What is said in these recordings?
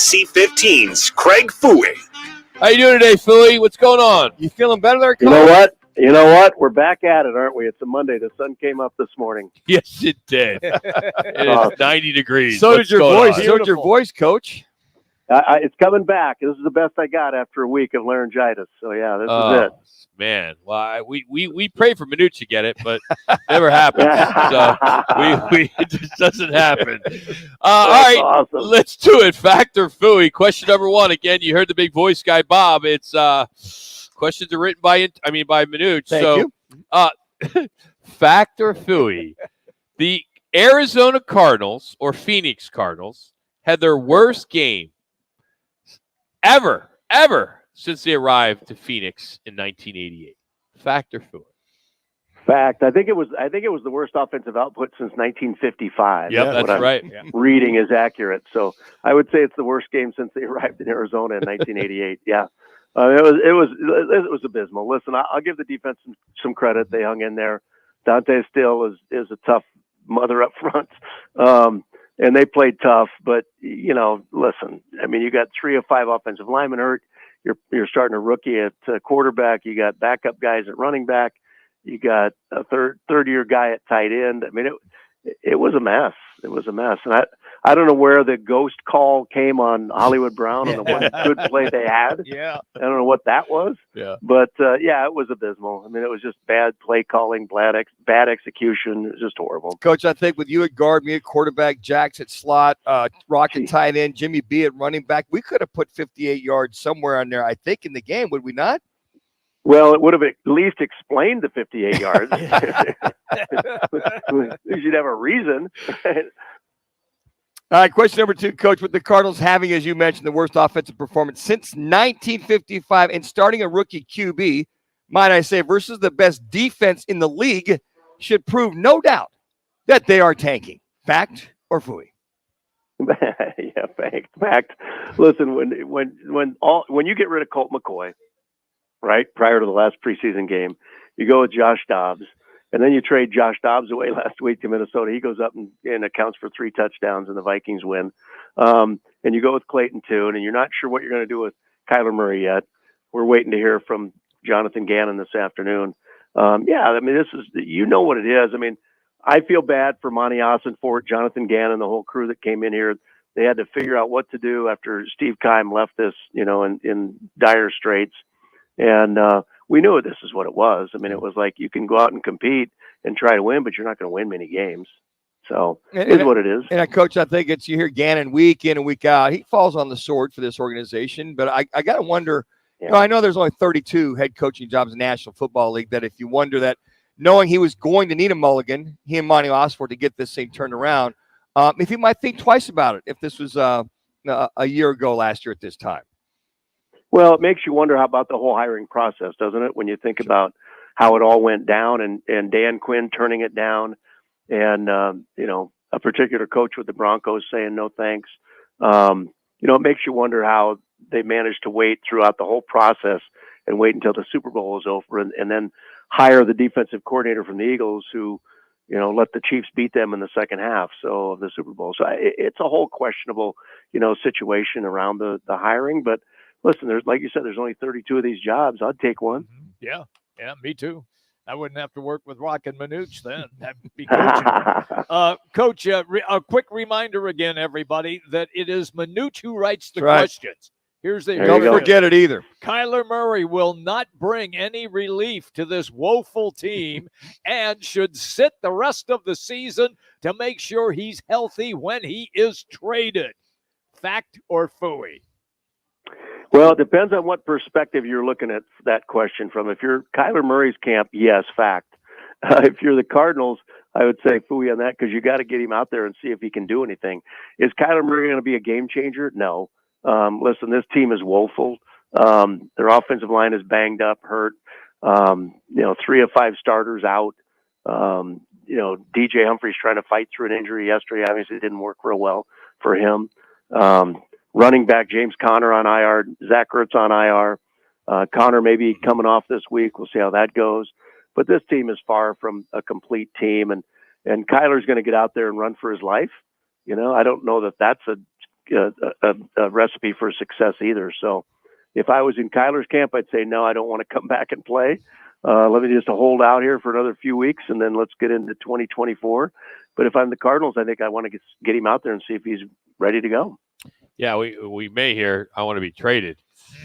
KC15's Craig Fouhy. How you doing today, Fouhy? What's going on? You feeling better there, Coach? You know what? We're back at it, aren't we? It's a Monday. The sun came up this morning. Yes, it did. It is 90 degrees. So did your voice. So did your voice, Coach. It's coming back. This is the best I got after a week of laryngitis. So, yeah, this is it. Man, well, we pray for Minucci to get it, but never happens. So it just doesn't happen. All right, awesome. Let's do it. Fact or Fouhy? Question number one. Again, you heard the big voice guy, Bob. It's questions are written by Minucci. Thank you. Fact or Fouhy? The Arizona Cardinals or Phoenix Cardinals had their worst game ever since they arrived to Phoenix in 1988. Fact or Fouhy? Fact. I think it was the worst offensive output since 1955. Yep, that's right. Reading is accurate. So I would say it's the worst game since they arrived in Arizona in 1988. Yeah. It was abysmal. Listen, I'll give the defense some credit. They hung in there. Dante Steele is a tough mother up front. And they played tough, but listen, I mean, you got 3 of 5 offensive linemen hurt. You're starting a rookie at quarterback. You got backup guys at running back. You got a third year guy at tight end. I mean, it was a mess. It was a mess. And I don't know where the ghost call came on Hollywood Brown and the one good play they had. Yeah. I don't know what that was. Yeah. But it was abysmal. I mean, it was just bad play calling, bad execution. It was just horrible. Coach, I think with you at guard, me at quarterback, Jax at slot, Rock at tight end, Jimmy B at running back, we could have put 58 yards somewhere on there, I think, in the game, would we not? Well, it would have at least explained the 58 yards. You should have a reason. All right, question number 2, Coach. With the Cardinals having, as you mentioned, the worst offensive performance since 1955 and starting a rookie QB, might I say, versus the best defense in the league, should prove no doubt that they are tanking. Fact or Fouhy? Yeah, fact. Listen, when you get rid of Colt McCoy, right, prior to the last preseason game, you go with Josh Dobbs, and then you trade Josh Dobbs away last week to Minnesota. He goes up and accounts for 3 touchdowns, and the Vikings win. And you go with Clayton Tune, and you're not sure what you're going to do with Kyler Murray yet. We're waiting to hear from Jonathan Gannon this afternoon. I mean, this is, what it is. I mean, I feel bad for Monty Ossenfort, Jonathan Gannon, the whole crew that came in here. They had to figure out what to do after Steve Keim left this, in dire straits. And we knew this is what it was. I mean, it was like you can go out and compete and try to win, but you're not going to win many games. So it is what it is. And, Coach, I think you hear Gannon week in and week out. He falls on the sword for this organization. But I got to wonder, I know there's only 32 head coaching jobs in the National Football League, that if you wonder that knowing he was going to need a mulligan, he and Monty Ossenfort to get this thing turned around, if he might think twice about it if this was a year ago last year at this time. Well, it makes you wonder how about the whole hiring process, doesn't it? When you think about how it all went down and Dan Quinn turning it down and, a particular coach with the Broncos saying no thanks. It makes you wonder how they managed to wait throughout the whole process and wait until the Super Bowl was over and then hire the defensive coordinator from the Eagles who, let the Chiefs beat them in the second half of the Super Bowl. So it's a whole questionable, situation around the hiring. But listen, like you said, there's only 32 of these jobs. I'd take one. Yeah, me too. I wouldn't have to work with Rock and Minucci then. That'd be coaching. Coach, a quick reminder again, everybody, that it is Minucci who writes the questions. Don't forget it either. Kyler Murray will not bring any relief to this woeful team and should sit the rest of the season to make sure he's healthy when he is traded. Fact or Fouhy? Well, it depends on what perspective you're looking at that question from. If you're Kyler Murray's camp, yes, fact. If you're the Cardinals, I would say Fouhy on that because you got to get him out there and see if he can do anything. Is Kyler Murray going to be a game changer? No. Listen, this team is woeful. Their offensive line is banged up, hurt. 3 of 5 starters out. DJ Humphrey's trying to fight through an injury yesterday. Obviously, it didn't work real well for him. Running back James Conner on IR, Zach Ertz on IR. Conner may be coming off this week. We'll see how that goes. But this team is far from a complete team, and Kyler's going to get out there and run for his life. I don't know that that's a a recipe for success either. So if I was in Kyler's camp, I'd say, no, I don't want to come back and play. Let me just hold out here for another few weeks, and then let's get into 2024. But if I'm the Cardinals, I think I want to get him out there and see if he's ready to go. Yeah, we may hear, I want to be traded.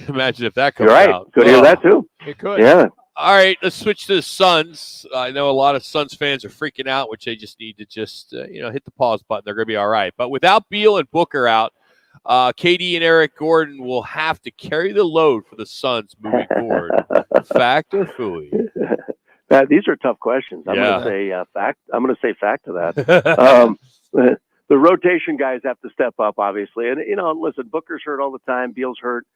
Imagine if that comes You're right. out. Could hear that too. It could. Yeah. All right, let's switch to the Suns. I know a lot of Suns fans are freaking out, which they just need to hit the pause button. They're going to be all right. But without Beal and Booker out, KD and Eric Gordon will have to carry the load for the Suns moving forward. Fact or Fouhy? These are tough questions. I'm going to say fact. I'm going to say fact to that. The rotation guys have to step up, obviously. And, listen, Booker's hurt all the time. Beal's hurt.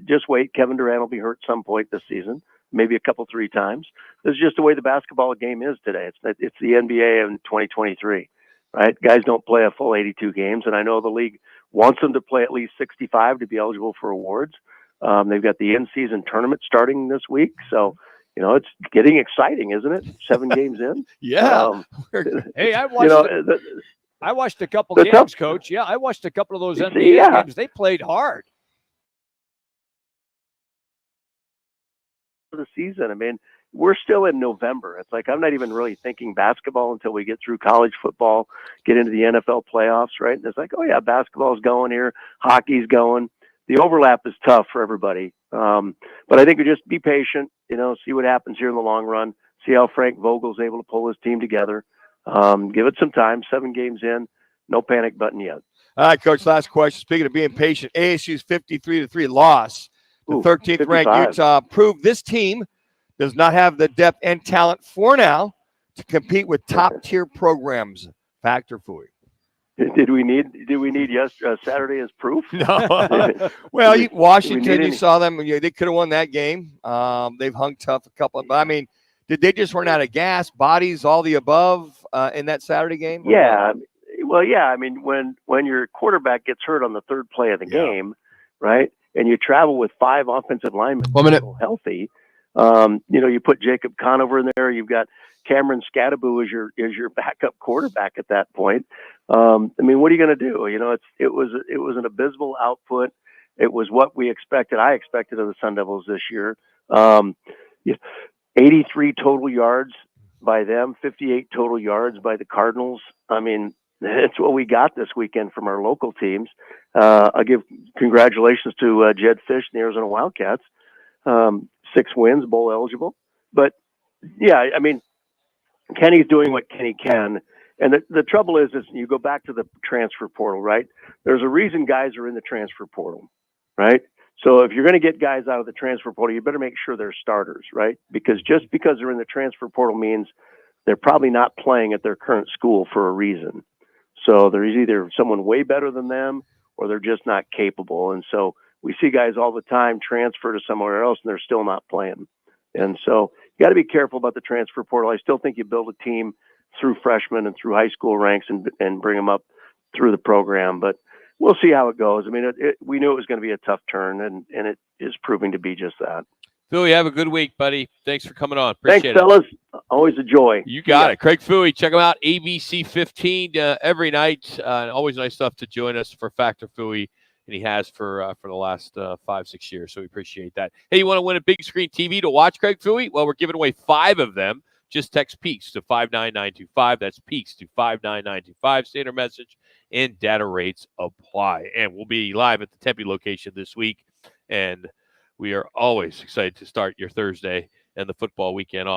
Just wait. Kevin Durant will be hurt some point this season, maybe a couple, 3 times. This is just the way the basketball game is today. It's the NBA in 2023, right? Guys don't play a full 82 games. And I know the league wants them to play at least 65 to be eligible for awards. They've got the in-season tournament starting this week. So, it's getting exciting, isn't it? 7 games in. Yeah. Hey, I watched a couple games, Coach. Yeah, I watched a couple of those NBA games. They played hard. The season. I mean, we're still in November. It's like I'm not even really thinking basketball until we get through college football, get into the NFL playoffs, right? And it's like, oh yeah, basketball's going here, hockey's going. The overlap is tough for everybody. But I think we just be patient, see what happens here in the long run, see how Frank Vogel's able to pull his team together. Give it some time, 7 games in, no panic button yet. All right, Coach, last question. Speaking of being patient, ASU's 53-3 loss. The 13th ranked Utah proved this team does not have the depth and talent for now to compete with top-tier programs. Fact or Fouhy? Did we need Saturday as proof? No. Well, Washington, you saw them. They could have won that game. They've hung tough a couple. But I mean, did they just run out of gas, bodies, all the above in that Saturday game? Yeah. Well, yeah. I mean, when your quarterback gets hurt on the 3rd play of the game, right, and you travel with 5 offensive linemen healthy, you put Jacob Conover in there. You've got Cameron Scadaboo as your backup quarterback at that point. I mean, what are you going to do? It was an abysmal output. It was what we expected. I expected of the Sun Devils this year. 83 total yards by them, 58 total yards by the Cardinals. I mean, that's what we got this weekend from our local teams. I'll give congratulations to Jed Fish and the Arizona Wildcats. 6 wins, bowl eligible. But, yeah, I mean, Kenny's doing what Kenny can. And the trouble is you go back to the transfer portal, right? There's a reason guys are in the transfer portal, right? So if you're going to get guys out of the transfer portal, you better make sure they're starters, right? Because just because they're in the transfer portal means they're probably not playing at their current school for a reason. So there's either someone way better than them or they're just not capable. And so we see guys all the time transfer to somewhere else and they're still not playing. And so you got to be careful about the transfer portal. I still think you build a team through freshmen and through high school ranks and bring them up through the program. But we'll see how it goes. I mean, we knew it was going to be a tough turn, and it is proving to be just that. Fouhy, have a good week, buddy. Thanks for coming on. Appreciate Thanks, fellas. Always a joy. You got it. Craig Fouhy, check him out, ABC 15 every night. Always nice stuff to join us for Factor Fouhy, and he has for the last 5-6 years, so we appreciate that. Hey, you want to win a big screen TV to watch Craig Fouhy? Well, we're giving away 5 of them. Just text PEACE to 59925. That's PEACE to 59925. Standard message and data rates apply. And we'll be live at the Tempe location this week. And we are always excited to start your Thursday and the football weekend off.